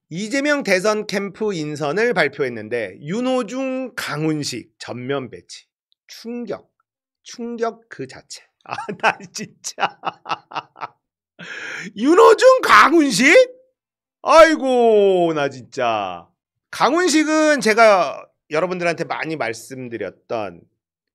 이재명 대선 캠프 인선을 발표했는데 윤호중, 강훈식 전면 배치. 충격 그 자체. 나 진짜 윤호중, 강훈식? 아이고 나 진짜. 강훈식은 제가 여러분들한테 많이 말씀드렸던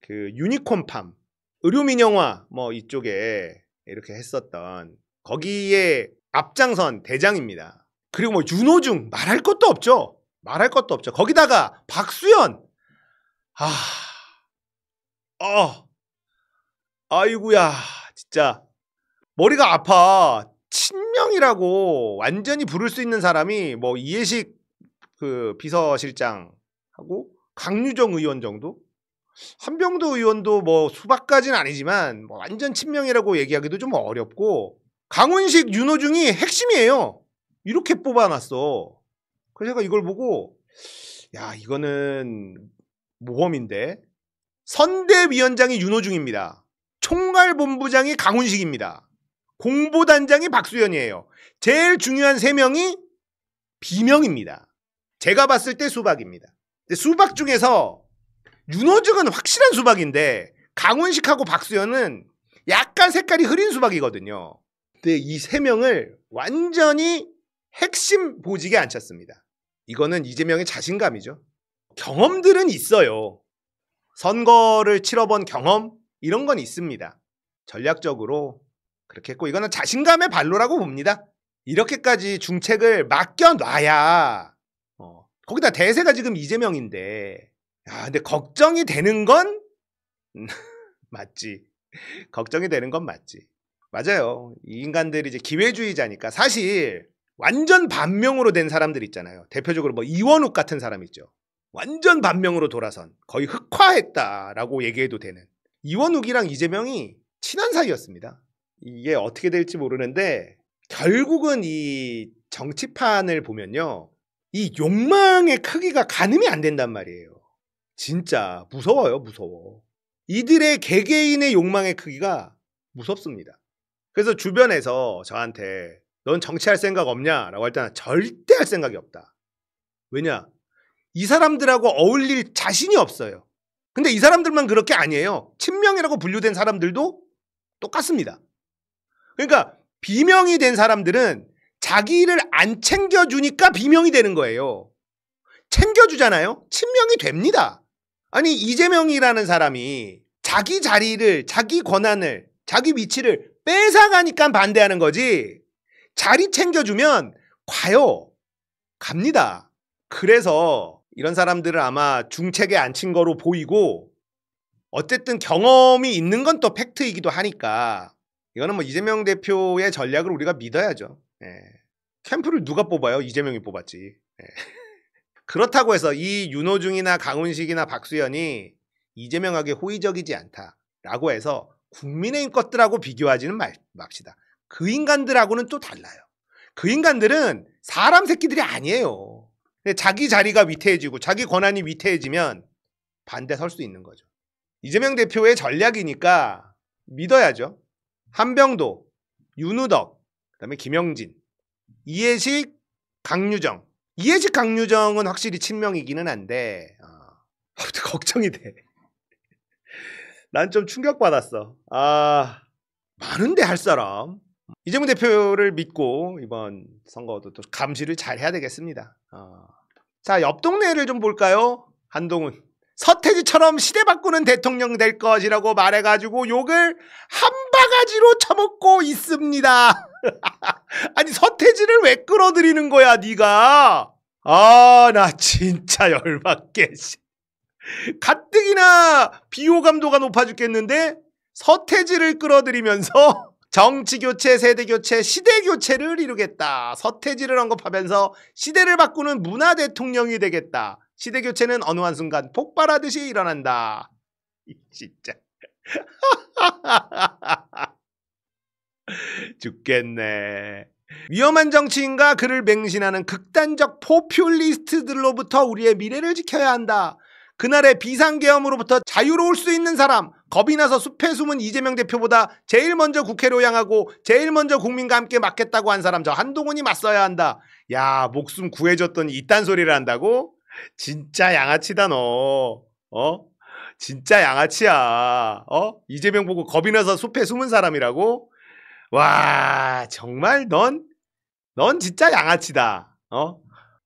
그 유니콘팜 의료민영화 뭐 이쪽에 이렇게 했었던 거기에 앞장선 대장입니다. 그리고 뭐 윤호중 말할 것도 없죠. 거기다가 박수현. 아이고야 진짜 머리가 아파. 친명이라고 완전히 부를 수 있는 사람이 뭐 이해식 그 비서실장하고 강유정 의원 정도? 한병도 의원도 뭐 수박까지는 아니지만 뭐 완전 친명이라고 얘기하기도 좀 어렵고, 강훈식, 윤호중이 핵심이에요. 이렇게 뽑아놨어. 그래서 제가 이걸 보고 야 이거는 모험인데. 선대위원장이 윤호중입니다. 총괄본부장이 강훈식입니다. 공보단장이 박수현이에요. 제일 중요한 3명이 비명입니다. 제가 봤을 때 수박입니다. 근데 수박 중에서 윤호중은 확실한 수박인데 강훈식하고 박수현은 약간 색깔이 흐린 수박이거든요. 근데 이 3명을 완전히 핵심 보직에 앉혔습니다. 이거는 이재명의 자신감이죠. 경험들은 있어요. 선거를 치러본 경험 이런 건 있습니다. 전략적으로 그렇게 했고 이거는 자신감의 발로라고 봅니다. 이렇게까지 중책을 맡겨놔야 거기다 대세가 지금 이재명인데, 야 근데 걱정이 되는 건 맞지. 걱정이 되는 건 맞지. 맞아요. 이 인간들이 이제 기회주의자니까. 사실 완전 반명으로 된 사람들 있잖아요. 대표적으로 뭐 이원욱 같은 사람 있죠. 완전 반명으로 돌아선 거의 흑화했다라고 얘기해도 되는. 이원욱이랑 이재명이 친한 사이였습니다. 이게 어떻게 될지 모르는데 결국은 이 정치판을 보면요, 이 욕망의 크기가 가늠이 안 된단 말이에요. 진짜 무서워요. 무서워. 이들의 개개인의 욕망의 크기가 무섭습니다. 그래서 주변에서 저한테 넌 정치할 생각 없냐? 라고 할 때는 절대 할 생각이 없다. 왜냐? 이 사람들하고 어울릴 자신이 없어요. 근데 이 사람들만 그렇게 아니에요. 친명이라고 분류된 사람들도 똑같습니다. 그러니까 비명이 된 사람들은 자기를 안 챙겨주니까 비명이 되는 거예요. 챙겨주잖아요. 친명이 됩니다. 아니 이재명이라는 사람이 자기 자리를, 자기 권한을, 자기 위치를 뺏어가니까 반대하는 거지, 자리 챙겨주면 과요. 갑니다. 그래서 이런 사람들을 아마 중책에 앉힌 거로 보이고, 어쨌든 경험이 있는 건 또 팩트이기도 하니까 이거는 뭐 이재명 대표의 전략을 우리가 믿어야죠. 캠프를 누가 뽑아요? 이재명이 뽑았지. 그렇다고 해서 이 윤호중이나 강훈식이나 박수현이 이재명에게 호의적이지 않다라고 해서 국민의힘 것들하고 비교하지는 맙시다. 그 인간들하고는 또 달라요. 그 인간들은 사람 새끼들이 아니에요. 자기 자리가 위태해지고 자기 권한이 위태해지면 반대 설 수 있는 거죠. 이재명 대표의 전략이니까 믿어야죠. 한병도, 윤우덕, 그다음에 김영진, 이해식, 강유정. 이해식, 강유정은 확실히 친명이기는 한데 걱정이 돼. 난 좀 충격받았어. 많은데 할 사람. 이재명 대표를 믿고 이번 선거도 또 감시를 잘 해야 되겠습니다. 자, 옆 동네를 좀 볼까요? 한동훈. 서태지처럼 시대 바꾸는 대통령 될 것이라고 말해가지고 욕을 한 바가지로 쳐먹고 있습니다. 아니 서태지를 왜 끌어들이는 거야 네가? 나 진짜 열받게. 가뜩이나 비호감도가 높아 죽겠는데 서태지를 끌어들이면서 정치교체, 세대교체, 시대교체를 이루겠다. 서태지를 언급하면서 시대를 바꾸는 문화대통령이 되겠다. 시대교체는 어느 한순간 폭발하듯이 일어난다. 진짜 죽겠네. 위험한 정치인과 그를 맹신하는 극단적 포퓰리스트들로부터 우리의 미래를 지켜야 한다. 그날의 비상계엄으로부터 자유로울 수 있는 사람, 겁이 나서 숲에 숨은 이재명 대표보다 제일 먼저 국회로 향하고 제일 먼저 국민과 함께 맞겠다고 한 사람, 저 한동훈이 맞서야 한다. 야, 목숨 구해줬더니 이딴 소리를 한다고? 진짜 양아치다 너. 진짜 양아치야. 이재명 보고 겁이 나서 숲에 숨은 사람이라고? 와, 정말 넌 진짜 양아치다.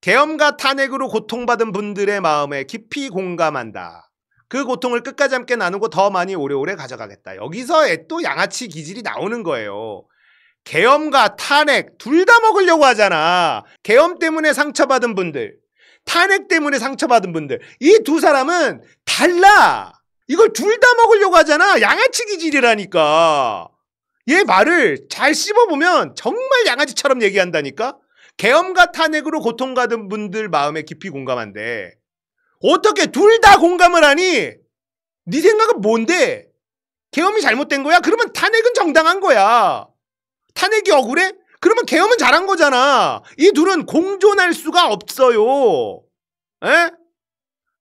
계엄과 탄핵으로 고통받은 분들의 마음에 깊이 공감한다. 그 고통을 끝까지 함께 나누고 더 많이 오래오래 가져가겠다. 여기서 또 양아치 기질이 나오는 거예요. 계엄과 탄핵 둘 다 먹으려고 하잖아. 계엄 때문에 상처받은 분들, 탄핵 때문에 상처받은 분들, 이 두 사람은 달라. 이걸 둘 다 먹으려고 하잖아. 양아치 기질이라니까. 얘 말을 잘 씹어보면 정말 양아치처럼 얘기한다니까. 계엄과 탄핵으로 고통받은 분들 마음에 깊이 공감한대. 어떻게 둘 다 공감을 하니? 네 생각은 뭔데? 계엄이 잘못된 거야? 그러면 탄핵은 정당한 거야. 탄핵이 억울해? 그러면 계엄은 잘한 거잖아. 이 둘은 공존할 수가 없어요. 에?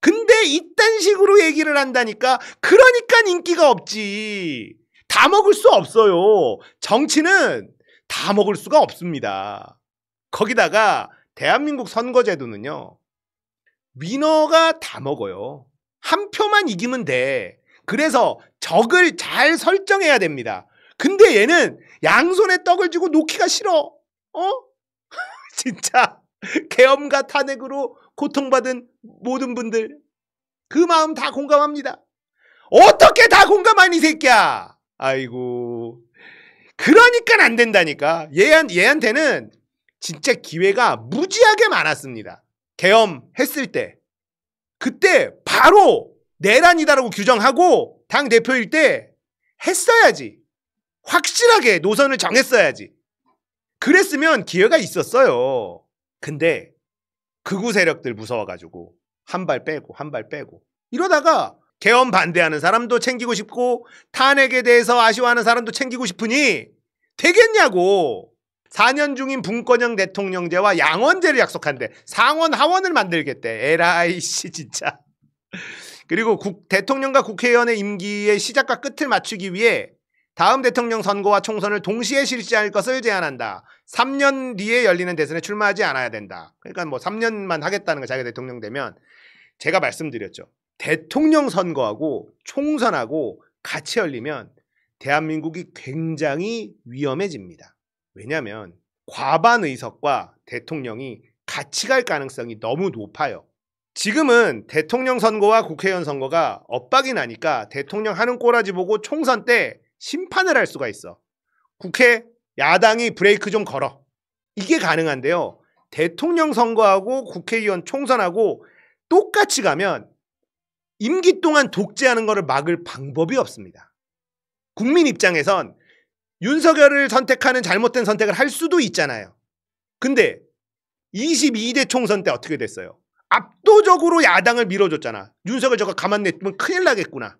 근데 이딴 식으로 얘기를 한다니까. 그러니까 인기가 없지. 다 먹을 수 없어요. 정치는 다 먹을 수가 없습니다. 거기다가 대한민국 선거제도는요, 위너가 다 먹어요. 한 표만 이기면 돼. 그래서 적을 잘 설정해야 됩니다. 근데 얘는 양손에 떡을 쥐고 놓기가 싫어. 진짜 계엄과 탄핵으로 고통받은 모든 분들 그 마음 다 공감합니다. 어떻게 다 공감하니, 이 새끼야. 아이고. 그러니까 안 된다니까. 얘한테는 진짜 기회가 무지하게 많았습니다. 계엄했을 때. 그때 바로 내란이다라고 규정하고 당대표일 때 했어야지. 확실하게 노선을 정했어야지. 그랬으면 기회가 있었어요. 근데 극우 세력들 무서워가지고 한 발 빼고 이러다가 계엄 반대하는 사람도 챙기고 싶고 탄핵에 대해서 아쉬워하는 사람도 챙기고 싶으니 되겠냐고. 4년 중인 분권형 대통령제와 양원제를 약속한대. 상원 하원을 만들겠대. 에라이 씨 진짜. 그리고 대통령과 국회의원의 임기의 시작과 끝을 맞추기 위해 다음 대통령 선거와 총선을 동시에 실시할 것을 제안한다. 3년 뒤에 열리는 대선에 출마하지 않아야 된다. 그러니까 뭐 3년만 하겠다는 거, 자기가 대통령 되면. 제가 말씀드렸죠. 대통령 선거하고 총선하고 같이 열리면 대한민국이 굉장히 위험해집니다. 왜냐하면 과반 의석과 대통령이 같이 갈 가능성이 너무 높아요. 지금은 대통령 선거와 국회의원 선거가 엇박이 나니까 대통령 하는 꼬라지 보고 총선 때 심판을 할 수가 있어. 국회 야당이 브레이크 좀 걸어. 이게 가능한데요. 대통령 선거하고 국회의원 총선하고 똑같이 가면 임기 동안 독재하는 것을 막을 방법이 없습니다. 국민 입장에선 윤석열을 선택하는 잘못된 선택을 할 수도 있잖아요. 근데 22대 총선 때 어떻게 됐어요? 압도적으로 야당을 밀어줬잖아. 윤석열 저거 가만 냅두면 큰일 나겠구나.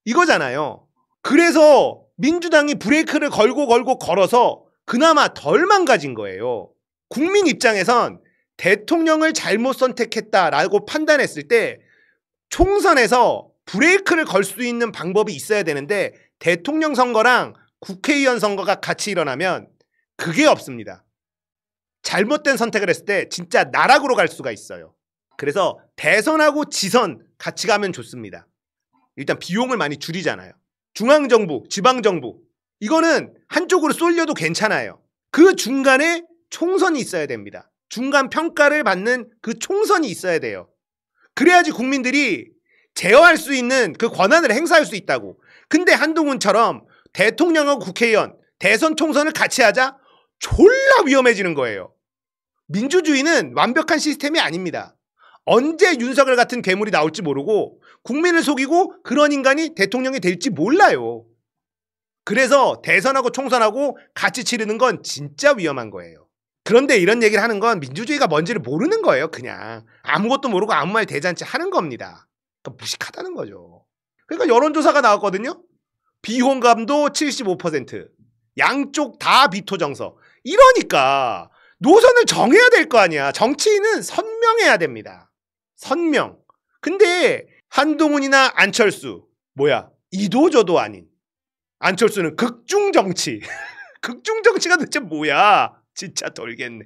이거잖아요. 그래서 민주당이 브레이크를 걸어서 그나마 덜 망가진 거예요. 국민 입장에선 대통령을 잘못 선택했다라고 판단했을 때 총선에서 브레이크를 걸 수 있는 방법이 있어야 되는데 대통령 선거랑 국회의원 선거가 같이 일어나면 그게 없습니다. 잘못된 선택을 했을 때 진짜 나락으로 갈 수가 있어요. 그래서 대선하고 지선 같이 가면 좋습니다. 일단 비용을 많이 줄이잖아요. 중앙정부, 지방정부 이거는 한쪽으로 쏠려도 괜찮아요. 그 중간에 총선이 있어야 됩니다. 중간 평가를 받는 그 총선이 있어야 돼요. 그래야지 국민들이 제어할 수 있는 그 권한을 행사할 수 있다고. 근데 한동훈처럼 대통령하고 국회의원, 대선 총선을 같이 하자? 졸라 위험해지는 거예요. 민주주의는 완벽한 시스템이 아닙니다. 언제 윤석열 같은 괴물이 나올지 모르고 국민을 속이고 그런 인간이 대통령이 될지 몰라요. 그래서 대선하고 총선하고 같이 치르는 건 진짜 위험한 거예요. 그런데 이런 얘기를 하는 건 민주주의가 뭔지를 모르는 거예요. 그냥 아무것도 모르고 아무 말 대잔치 하는 겁니다. 그러니까 무식하다는 거죠. 그러니까 여론조사가 나왔거든요. 비호감도 75%, 양쪽 다 비토 정서. 이러니까 노선을 정해야 될 거 아니야. 정치인은 선명해야 됩니다. 선명. 근데 한동훈이나 안철수, 이도저도 아닌 안철수는 극중정치. 극중정치가 도대체 뭐야? 진짜 돌겠네.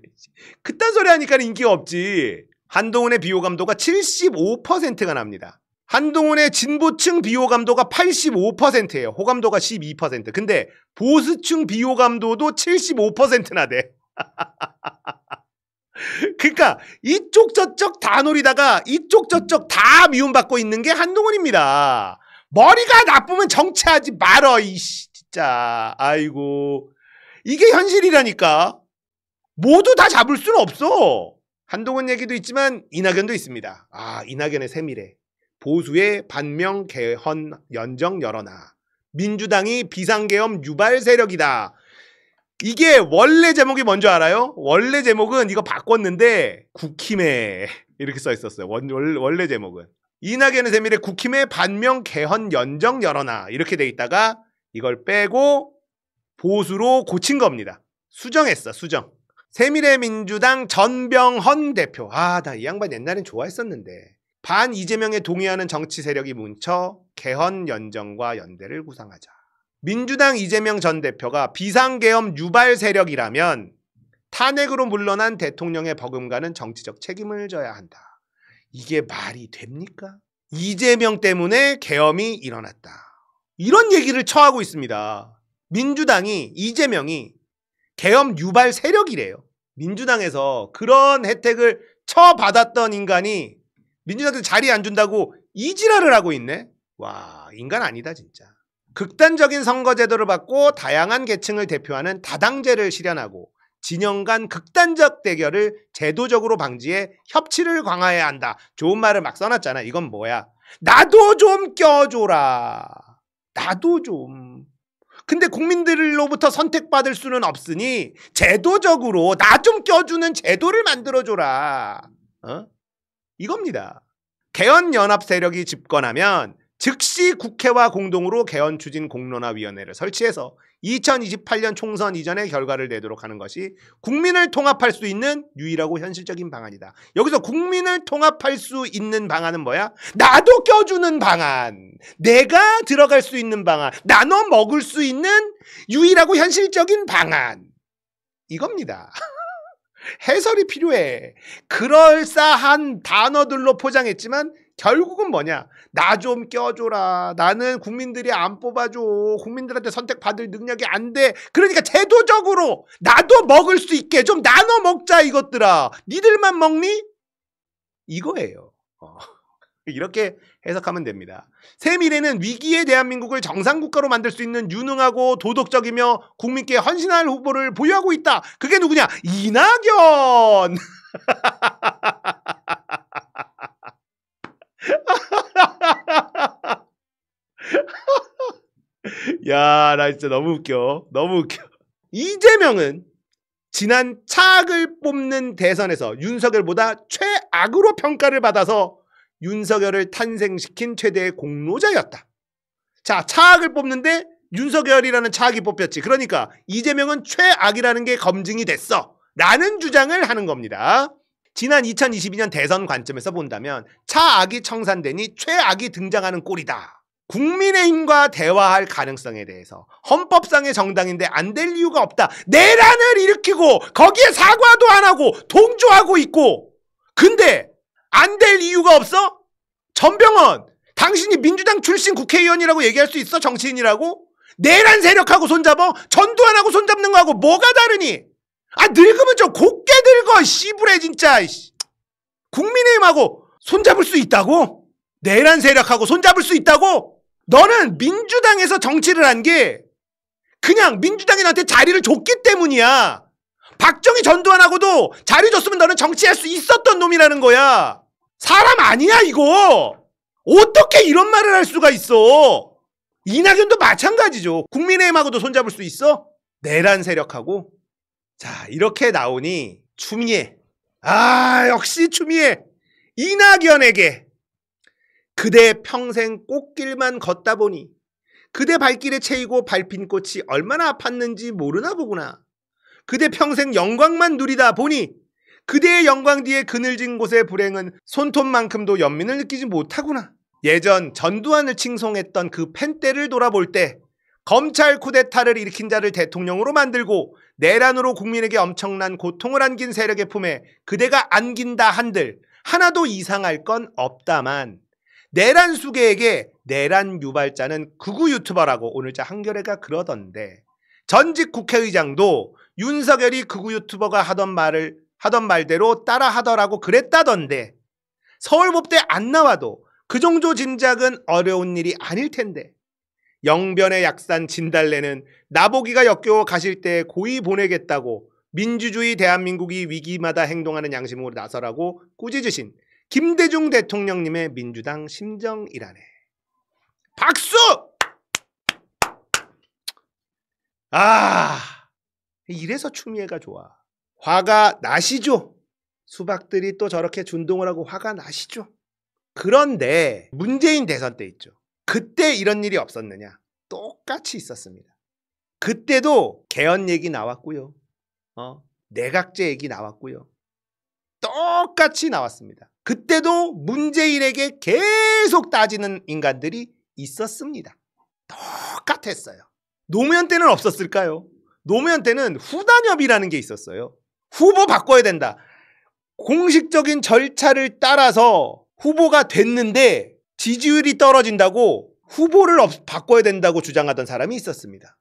그딴 소리 하니까 인기가 없지. 한동훈의 비호감도가 75%가 납니다. 한동훈의 진보층 비호감도가 85%예요. 호감도가 12%. 근데 보수층 비호감도도 75% 나대. 그러니까 이쪽 저쪽 다 노리다가 이쪽 저쪽 다 미움받고 있는 게 한동훈입니다. 머리가 나쁘면 정치하지 말어 이씨 진짜. 아이고 이게 현실이라니까. 모두 다 잡을 수는 없어. 한동훈 얘기도 있지만 이낙연도 있습니다. 아 이낙연의 세밀해. 보수의 반명 개헌 연정 열어놔. 민주당이 비상계엄 유발 세력이다. 이게 원래 제목이 뭔지 알아요? 원래 제목은 이거 바꿨는데 국힘에 이렇게 써 있었어요. 원래 제목은 이낙연의 세밀의 국힘의 반명 개헌 연정 열어놔 이렇게 돼 있다가 이걸 빼고 보수로 고친 겁니다. 수정했어. 수정. 세밀의 민주당 전병헌 대표. 아, 나 이 양반 옛날엔 좋아했었는데. 반 이재명에 동의하는 정치 세력이 뭉쳐 개헌 연정과 연대를 구상하자. 민주당 이재명 전 대표가 비상계엄 유발 세력이라면 탄핵으로 물러난 대통령의 버금가는 정치적 책임을 져야 한다. 이게 말이 됩니까? 이재명 때문에 계엄이 일어났다. 이런 얘기를 처하고 있습니다. 민주당이 이재명이 계엄 유발 세력이래요. 민주당에서 그런 혜택을 처받았던 인간이 민주당한테 자리 안 준다고 이지랄을 하고 있네. 와 인간 아니다 진짜. 극단적인 선거제도를 받고 다양한 계층을 대표하는 다당제를 실현하고 진영 간 극단적 대결을 제도적으로 방지해 협치를 강화해야 한다. 좋은 말을 막 써놨잖아. 이건 뭐야? 나도 좀 껴줘라. 나도 좀. 근데 국민들로부터 선택받을 수는 없으니 제도적으로 나 좀 껴주는 제도를 만들어줘라. 이겁니다. 개헌연합 세력이 집권하면 즉시 국회와 공동으로 개헌 추진 공론화위원회를 설치해서 2028년 총선 이전의 결과를 내도록 하는 것이 국민을 통합할 수 있는 유일하고 현실적인 방안이다. 여기서 국민을 통합할 수 있는 방안은 뭐야? 나도 껴주는 방안, 내가 들어갈 수 있는 방안, 나눠 먹을 수 있는 유일하고 현실적인 방안, 이겁니다. 해설이 필요해. 그럴싸한 단어들로 포장했지만 결국은 뭐냐? 나 좀 껴줘라. 나는 국민들이 안 뽑아줘. 국민들한테 선택받을 능력이 안 돼. 그러니까 제도적으로 나도 먹을 수 있게 좀 나눠 먹자 이것들아. 니들만 먹니? 이거예요. 이렇게 해석하면 됩니다. 새미래는 위기의 대한민국을 정상국가로 만들 수 있는 유능하고 도덕적이며 국민께 헌신할 후보를 보유하고 있다. 그게 누구냐? 이낙연! 야, 나 진짜 너무 웃겨. 너무 웃겨. 이재명은 지난 차악을 뽑는 대선에서 윤석열보다 최악으로 평가를 받아서 윤석열을 탄생시킨 최대의 공로자였다. 자, 차악을 뽑는데 윤석열이라는 차악이 뽑혔지. 그러니까 이재명은 최악이라는 게 검증이 됐어. 라는 주장을 하는 겁니다. 지난 2022년 대선 관점에서 본다면 차악이 청산되니 최악이 등장하는 꼴이다. 국민의힘과 대화할 가능성에 대해서 헌법상의 정당인데 안 될 이유가 없다. 내란을 일으키고 거기에 사과도 안 하고 동조하고 있고 근데 안 될 이유가 없어? 전병헌, 당신이 민주당 출신 국회의원이라고 얘기할 수 있어? 정치인이라고? 내란 세력하고 손잡아? 전두환하고 손잡는 거하고 뭐가 다르니? 아 늙으면 좀 곱게 늙어 씨부레 진짜. 국민의힘하고 손잡을 수 있다고? 내란 세력하고 손잡을 수 있다고? 너는 민주당에서 정치를 한 게 그냥 민주당이 너한테 자리를 줬기 때문이야. 박정희 전두환하고도 자리 줬으면 너는 정치할 수 있었던 놈이라는 거야. 사람 아니야 이거. 어떻게 이런 말을 할 수가 있어. 이낙연도 마찬가지죠. 국민의힘하고도 손잡을 수 있어? 내란 세력하고. 자 이렇게 나오니 추미애, 아 역시 추미애, 이낙연에게 그대 평생 꽃길만 걷다 보니 그대 발길에 채이고 밟힌 꽃이 얼마나 아팠는지 모르나 보구나. 그대 평생 영광만 누리다 보니 그대의 영광 뒤에 그늘진 곳의 불행은 손톱만큼도 연민을 느끼지 못하구나. 예전 전두환을 칭송했던 그 펜대를 돌아볼 때 검찰 쿠데타를 일으킨 자를 대통령으로 만들고 내란으로 국민에게 엄청난 고통을 안긴 세력의 품에 그대가 안긴다 한들 하나도 이상할 건 없다만 내란 수괴에게 내란 유발자는 극우 유튜버라고 오늘자 한겨레가 그러던데 전직 국회의장도 윤석열이 극우 유튜버가 하던 말대로 따라 하더라고 그랬다던데 서울법대 안 나와도 그 정도 짐작은 어려운 일이 아닐 텐데 영변의 약산 진달래는 나보기가 역겨워 가실 때 고이 보내겠다고 민주주의 대한민국이 위기마다 행동하는 양심으로 나서라고 꾸짖으신 김대중 대통령님의 민주당 심정이라네. 박수! 아, 이래서 추미애가 좋아. 화가 나시죠? 수박들이 또 저렇게 준동을 하고 화가 나시죠? 그런데 문재인 대선 때 있죠. 그때 이런 일이 없었느냐? 똑같이 있었습니다. 그때도 개헌 얘기 나왔고요. 내각제 얘기 나왔고요. 똑같이 나왔습니다. 그때도 문재인에게 계속 따지는 인간들이 있었습니다. 똑같았어요. 노무현 때는 없었을까요? 노무현 때는 후단협이라는 게 있었어요. 후보 바꿔야 된다. 공식적인 절차를 따라서 후보가 됐는데 지지율이 떨어진다고 후보를 바꿔야 된다고 주장하던 사람이 있었습니다.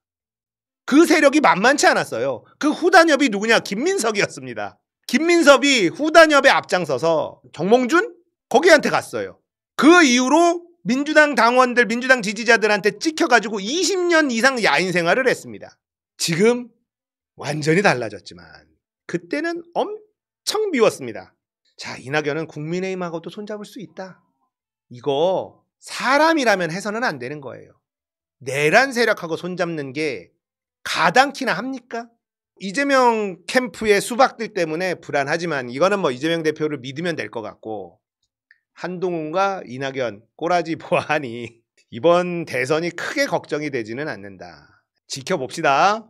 그 세력이 만만치 않았어요. 그 후단협이 누구냐? 김민석이었습니다. 김민석이 후단협에 앞장서서 정몽준? 거기한테 갔어요. 그 이후로 민주당 당원들, 민주당 지지자들한테 찍혀가지고 20년 이상 야인 생활을 했습니다. 지금 완전히 달라졌지만 그때는 엄청 미웠습니다. 자, 이낙연은 국민의힘하고도 손잡을 수 있다. 이거 사람이라면 해서는 안 되는 거예요. 내란 세력하고 손잡는 게 가당키나 합니까? 이재명 캠프의 수박들 때문에 불안하지만 이거는 뭐 이재명 대표를 믿으면 될 것 같고 한동훈과 이낙연 꼬라지 보아하니 이번 대선이 크게 걱정이 되지는 않는다. 지켜봅시다.